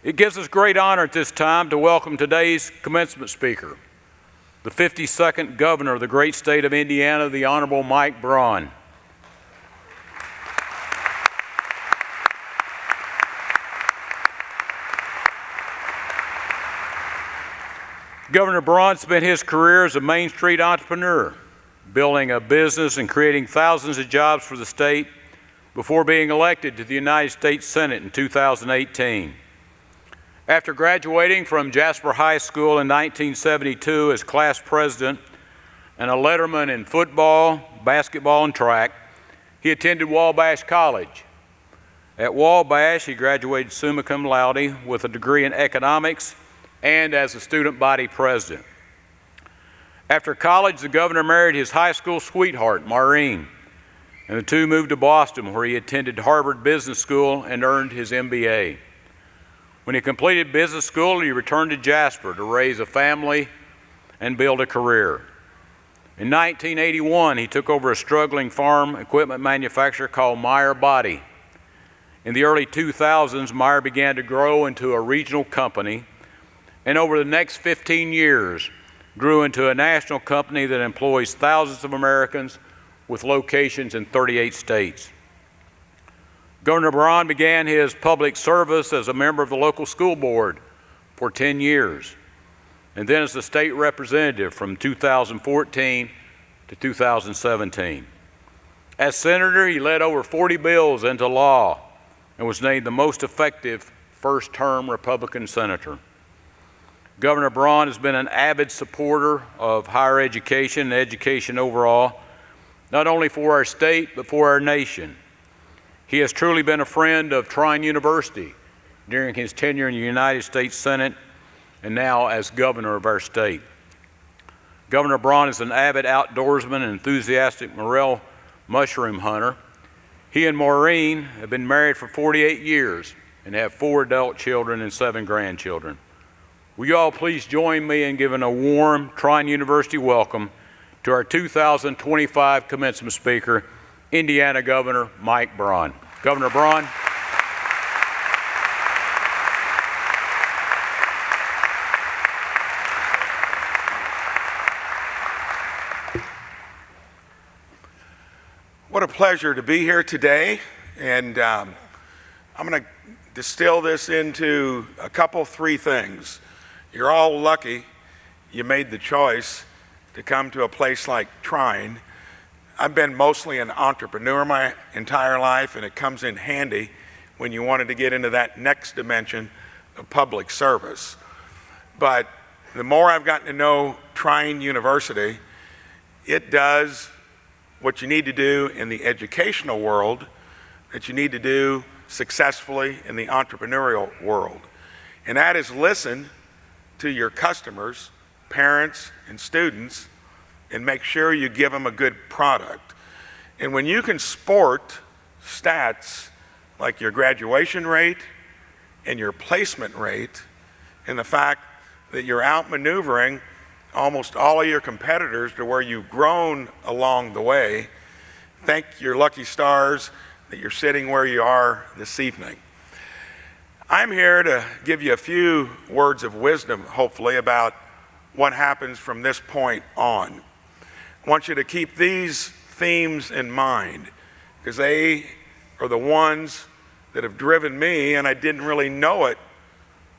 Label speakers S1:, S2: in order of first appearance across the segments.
S1: It gives us great honor at this time to welcome today's commencement speaker, the 52nd Governor of the great state of Indiana, the Honorable Mike Braun. Governor Braun spent his career as a Main Street entrepreneur, building a business and creating thousands of jobs for the state before being elected to the United States Senate in 2018. After graduating from Jasper High School in 1972 as class president and a letterman in football, basketball, and track, he attended Wabash College. At Wabash, he graduated summa cum laude with a degree in economics and as a student body president. After college, the governor married his high school sweetheart, Maureen, and the two moved to Boston, where he attended Harvard Business School and earned his MBA. When he completed business school, he returned to Jasper to raise a family and build a career. In 1981, he took over a struggling farm equipment manufacturer called Meyer Body. In the early 2000s, Meyer began to grow into a regional company, and over the next 15 years, grew into a national company that employs thousands of Americans with locations in 38 states. Governor Braun began his public service as a member of the local school board for 10 years, and then as the state representative from 2014 to 2017. As senator, he led over 40 bills into law and was named the most effective first-term Republican senator. Governor Braun has been an avid supporter of higher education and education overall, not only for our state, but for our nation. He has truly been a friend of Trine University during his tenure in the United States Senate and now as governor of our state. Governor Braun is an avid outdoorsman and enthusiastic morel mushroom hunter. He and Maureen have been married for 48 years and have 4 adult children and 7 grandchildren. Will you all please join me in giving a warm Trine University welcome to our 2025 commencement speaker, Indiana Governor Mike Braun. Governor Braun.
S2: What a pleasure to be here today, and I'm going to distill this into three things. You're all lucky you made the choice to come to a place like Trine. I've been mostly an entrepreneur my entire life, and it comes in handy when you wanted to get into that next dimension of public service. But the more I've gotten to know Trine University, it does what you need to do in the educational world that you need to do successfully in the entrepreneurial world. And that is listen to your customers, parents, and students, and make sure you give them a good product. And when you can sport stats like your graduation rate and your placement rate, and the fact that you're outmaneuvering almost all of your competitors to where you've grown along the way, thank your lucky stars that you're sitting where you are this evening. I'm here to give you a few words of wisdom, hopefully, about what happens from this point on. I want you to keep these themes in mind, because they are the ones that have driven me, and I didn't really know it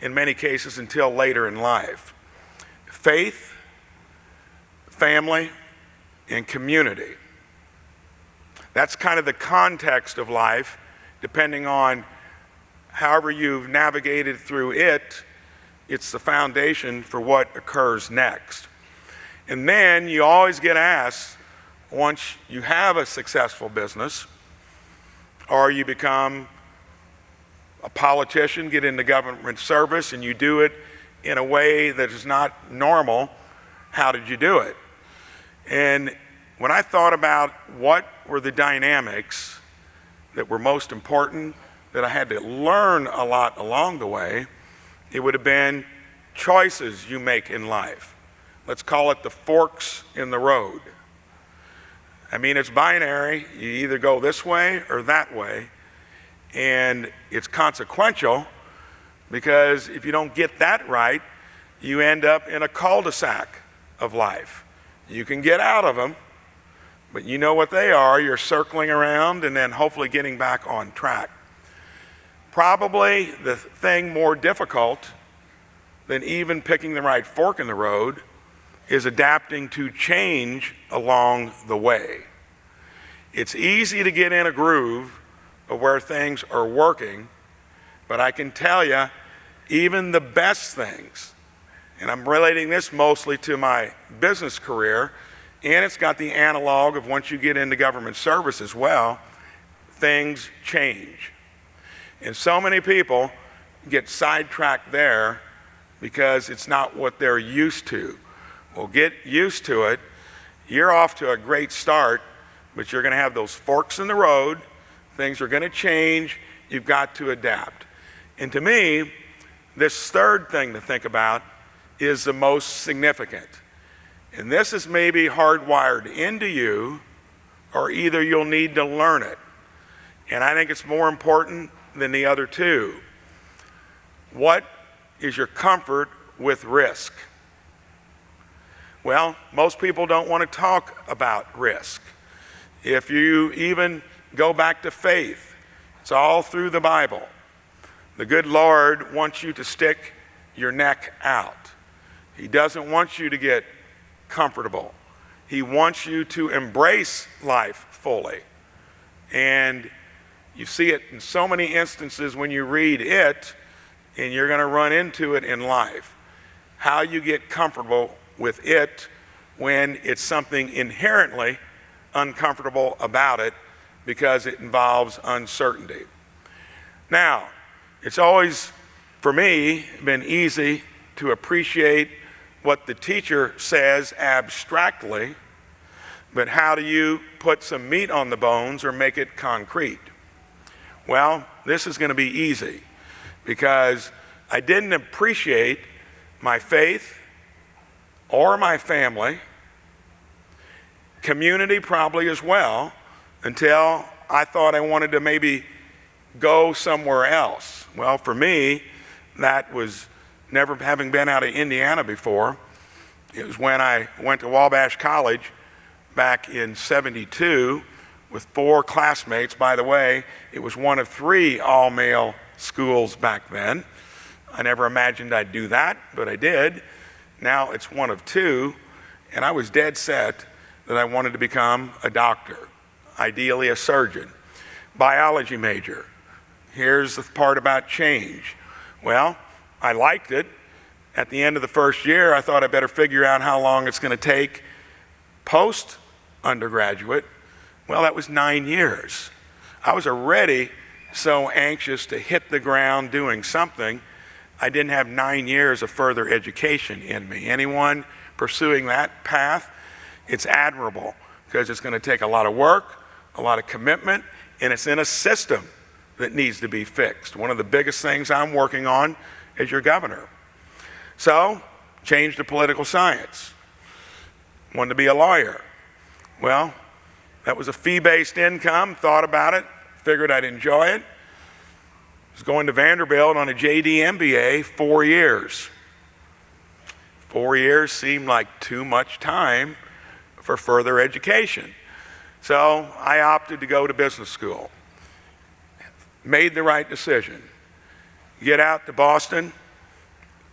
S2: in many cases until later in life. Faith, family, and community. That's kind of the context of life, depending on however you've navigated through it. It's the foundation for what occurs next. And then you always get asked, once you have a successful business, or you become a politician, get into government service, and you do it in a way that is not normal, how did you do it? And when I thought about what were the dynamics that were most important, that I had to learn a lot along the way, it would have been choices you make in life. Let's call it the forks in the road. I mean, it's binary. You either go this way or that way, and it's consequential because if you don't get that right, you end up in a cul-de-sac of life. You can get out of them, but you know what they are. You're circling around and then hopefully getting back on track. Probably the thing more difficult than even picking the right fork in the road is adapting to change along the way. It's easy to get in a groove of where things are working, but I can tell you, even the best things, and I'm relating this mostly to my business career, and it's got the analog of once you get into government service as well, things change. And so many people get sidetracked there because it's not what they're used to. Well, get used to it. You're off to a great start, but you're going to have those forks in the road. Things are going to change. You've got to adapt. And to me, this third thing to think about is the most significant. And this is maybe hardwired into you, or either you'll need to learn it. And I think it's more important than the other two. What is your comfort with risk? Well, most people don't want to talk about risk. If you even go back to faith, it's all through the Bible. The good Lord wants you to stick your neck out. He doesn't want you to get comfortable. He wants you to embrace life fully. And you see it in so many instances when you read it, and you're going to run into it in life. How you get comfortable with it when it's something inherently uncomfortable about it because it involves uncertainty. Now, it's always, for me, been easy to appreciate what the teacher says abstractly, but how do you put some meat on the bones or make it concrete? Well, this is going to be easy because I didn't appreciate my faith or my family, community probably as well, until I thought I wanted to maybe go somewhere else. Well, for me, that was never having been out of Indiana before. It was when I went to Wabash College back in '72 with 4 classmates. By the way, it was one of 3 all-male schools back then. I never imagined I'd do that, but I did. Now it's one of 2, and I was dead set that I wanted to become a doctor, ideally a surgeon, biology major. Here's the part about change. Well, I liked it. At the end of the first year, I thought I better figure out how long it's going to take post-undergraduate. Well, that was 9 years. I was already so anxious to hit the ground doing something. I didn't have 9 years of further education in me. Anyone pursuing that path, it's admirable because it's going to take a lot of work, a lot of commitment, and it's in a system that needs to be fixed. One of the biggest things I'm working on as your governor. So, changed to political science. Wanted to be a lawyer. Well, that was a fee-based income, thought about it, figured I'd enjoy it. Was going to Vanderbilt on a JD MBA, 4 years. 4 years seemed like too much time for further education. So I opted to go to business school. Made the right decision. Get out to Boston,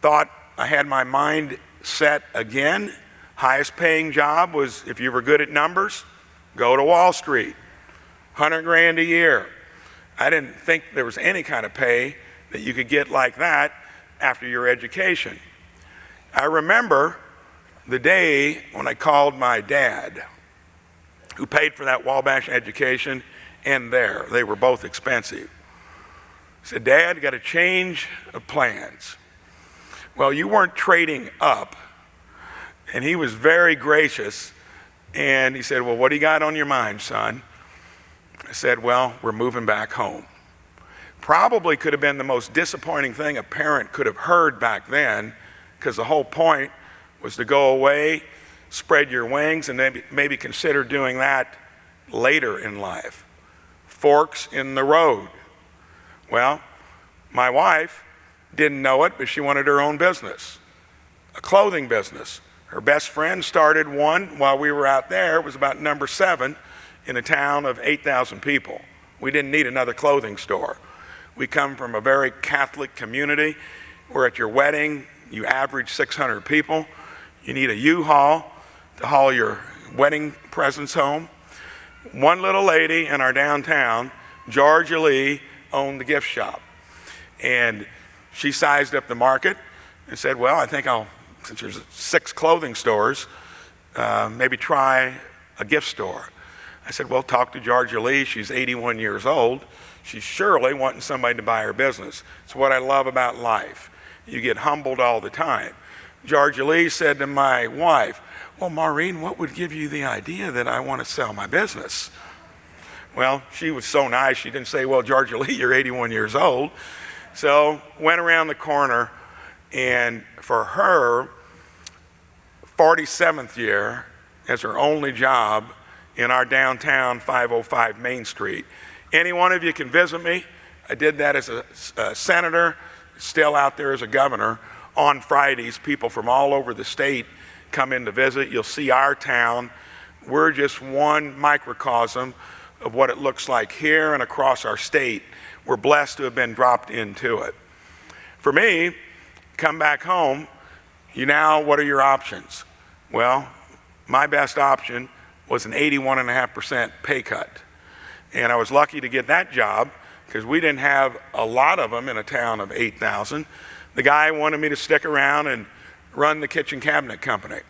S2: thought I had my mind set again. Highest paying job was, if you were good at numbers, go to Wall Street. $100,000 a year. I didn't think there was any kind of pay that you could get like that after your education. I remember the day when I called my dad, who paid for that Wabash education and there. They were both expensive. I said, Dad, you got a change of plans. Well, you weren't trading up. And he was very gracious. And he said, well, what do you got on your mind, son? I said, well, we're moving back home. Probably could have been the most disappointing thing a parent could have heard back then, because the whole point was to go away, spread your wings, and maybe consider doing that later in life. Forks in the road. Well, my wife didn't know it, but she wanted her own business, a clothing business. Her best friend started one while we were out there. It was about number 7 in a town of 8,000 people. We didn't need another clothing store. We come from a very Catholic community where at your wedding, you average 600 people. You need a U-Haul to haul your wedding presents home. One little lady in our downtown, Georgia Lee, owned the gift shop. And she sized up the market and said, well, I think since there's 6 clothing stores, maybe try a gift store. I said, well, talk to Georgia Lee. She's 81 years old. She's surely wanting somebody to buy her business. It's what I love about life. You get humbled all the time. Georgia Lee said to my wife, well, Maureen, what would give you the idea that I want to sell my business? Well, she was so nice, she didn't say, well, Georgia Lee, you're 81 years old. So went around the corner, and for her 47th year as her only job in our downtown 505 Main Street. Any one of you can visit me. I did that as a senator, still out there as a governor. On Fridays, people from all over the state come in to visit. You'll see our town. We're just one microcosm of what it looks like here and across our state. We're blessed to have been dropped into it. For me, come back home, what are your options? Well, my best option was an 81.5% pay cut. And I was lucky to get that job because we didn't have a lot of them in a town of 8,000. The guy wanted me to stick around and run the kitchen cabinet company.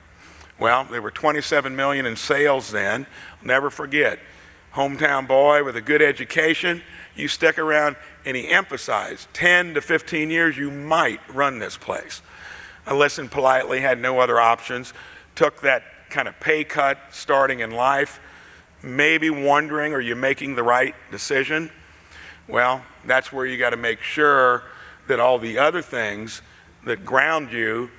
S2: Well, they were $27 million in sales then. I'll never forget. Hometown boy with a good education, you stick around, and he emphasized 10 to 15 years you might run this place. I listened politely, had no other options, took that kind of pay cut starting in life, maybe wondering, are you making the right decision? Well, that's where you got to make sure that all the other things that ground you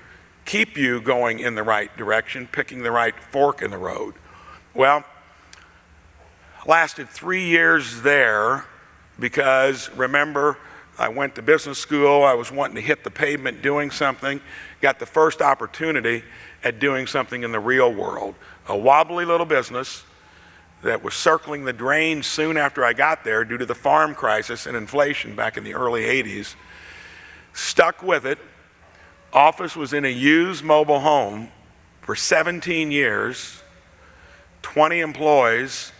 S2: keep you going in the right direction, picking the right fork in the road. Well, lasted 3 years there because, remember, I went to business school, I was wanting to hit the pavement doing something, got the first opportunity at doing something in the real world. A wobbly little business that was circling the drain soon after I got there due to the farm crisis and inflation back in the early 80s. Stuck with it. Office was in a used mobile home for 17 years, 20 employees,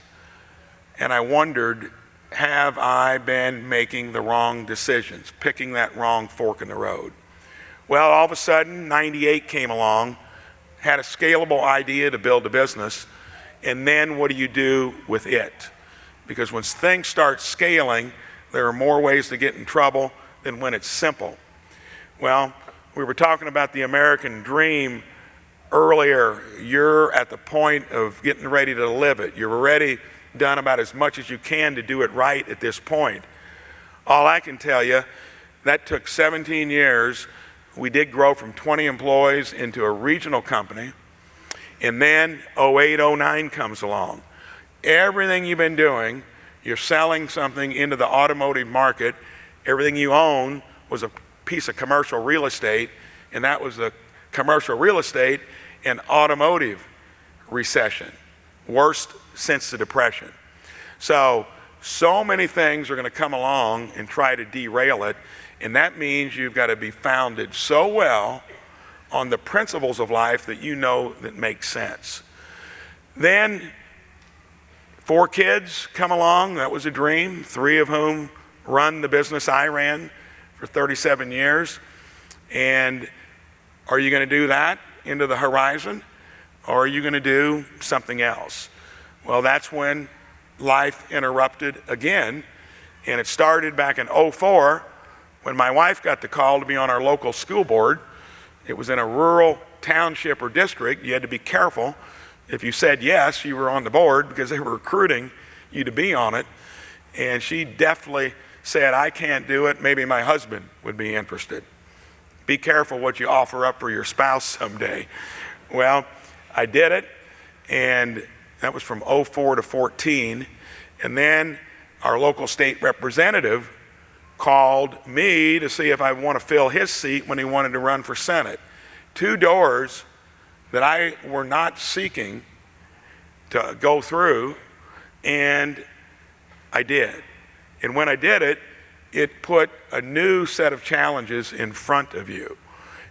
S2: and I wondered, have I been making the wrong decisions, picking that wrong fork in the road? Well, all of a sudden, 98 came along, had a scalable idea to build a business, and then what do you do with it? Because when things start scaling, there are more ways to get in trouble than when it's simple. Well, we were talking about the American dream earlier. You're at the point of getting ready to live it. You've already done about as much as you can to do it right at this point. All I can tell you, that took 17 years. We did grow from 20 employees into a regional company. And then 08, 09 comes along. Everything you've been doing, you're selling something into the automotive market. Everything you own was a piece of commercial real estate, and that was the commercial real estate and automotive recession. Worst since the Depression. So many things are going to come along and try to derail it, and that means you've got to be founded so well on the principles of life that you know that make sense. Then 4 kids come along. That was a dream, 3 of whom run the business I ran for 37 years. And are you going to do that into the horizon, or are you going to do something else? Well, that's when life interrupted again, and it started back in 04 when my wife got the call to be on our local school board. It was in a rural township or district. You had to be careful. If you said yes, you were on the board because they were recruiting you to be on it. And she definitely said, I can't do it. Maybe my husband would be interested. Be careful what you offer up for your spouse someday. Well, I did it, and that was from 04 to 14. And then our local state representative called me to see if I want to fill his seat when he wanted to run for Senate. 2 doors that I were not seeking to go through, and I did. And when I did it, it put a new set of challenges in front of you.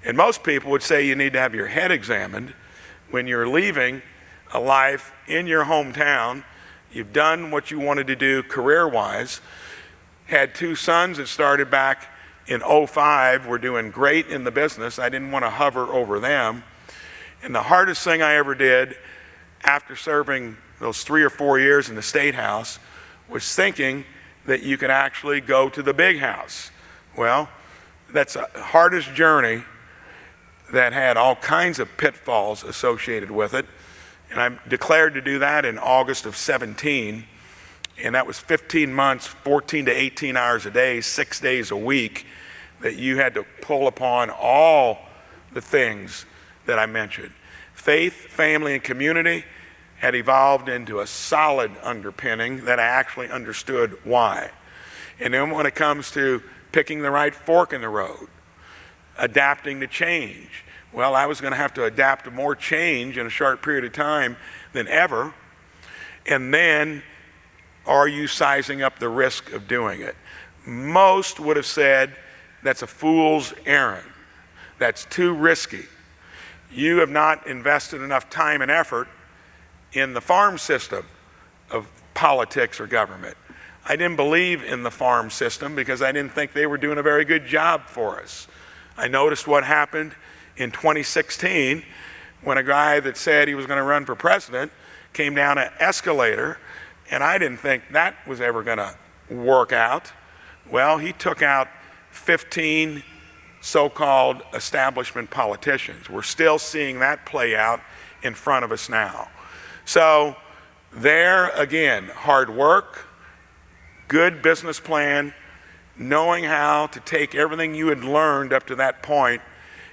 S2: And most people would say you need to have your head examined when you're leaving a life in your hometown. You've done what you wanted to do career-wise. Had 2 sons that started back in '05, were doing great in the business. I didn't want to hover over them. And the hardest thing I ever did after serving those 3 or 4 years in the State House was thinking that you could actually go to the big house. Well, that's the hardest journey that had all kinds of pitfalls associated with it. And I declared to do that in August of '17. And that was 15 months, 14 to 18 hours a day, 6 days a week, that you had to pull upon all the things that I mentioned. Faith, family, and community had evolved into a solid underpinning that I actually understood why. And then when it comes to picking the right fork in the road, adapting to change, well, I was going to have to adapt to more change in a short period of time than ever. And then, are you sizing up the risk of doing it? Most would have said that's a fool's errand. That's too risky. You have not invested enough time and effort in the farm system of politics or government. I didn't believe in the farm system because I didn't think they were doing a very good job for us. I noticed what happened in 2016 when a guy that said he was going to run for president came down an escalator, and I didn't think that was ever going to work out. Well, he took out 15 so-called establishment politicians. We're still seeing that play out in front of us now. So there again, hard work, good business plan, knowing how to take everything you had learned up to that point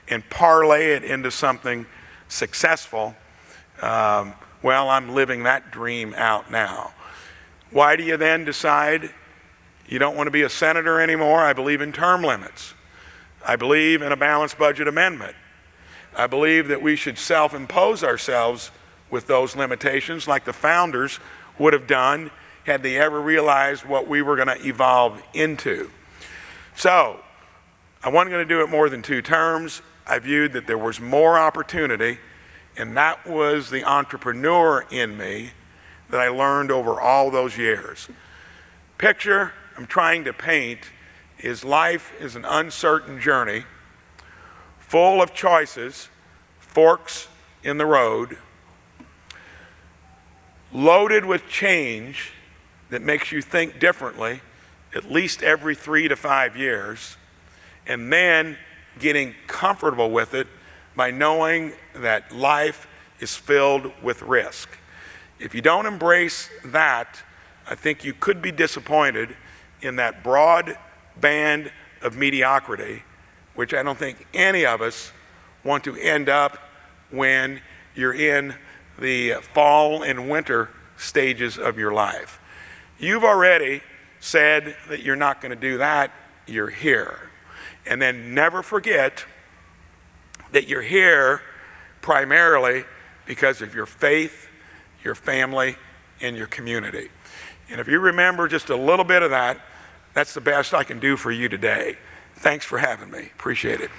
S2: and parlay it into something successful. Well, I'm living that dream out now. Why do you then decide you don't want to be a senator anymore? I believe in term limits. I believe in a balanced budget amendment. I believe that we should self-impose ourselves with those limitations like the founders would have done had they ever realized what we were going to evolve into. So, I wasn't going to do it more than 2 terms. I viewed that there was more opportunity, and that was the entrepreneur in me that I learned over all those years. Picture I'm trying to paint is life is an uncertain journey, full of choices, forks in the road, loaded with change that makes you think differently at least every 3 to 5 years, and then getting comfortable with it by knowing that life is filled with risk. If you don't embrace that, I think you could be disappointed in that broad band of mediocrity, which I don't think any of us want to end up when you're in the fall and winter stages of your life. You've already said that you're not going to do that, you're here. And then never forget that you're here primarily because of your faith, your family, and your community. And if you remember just a little bit of that, that's the best I can do for you today. Thanks for having me. Appreciate it.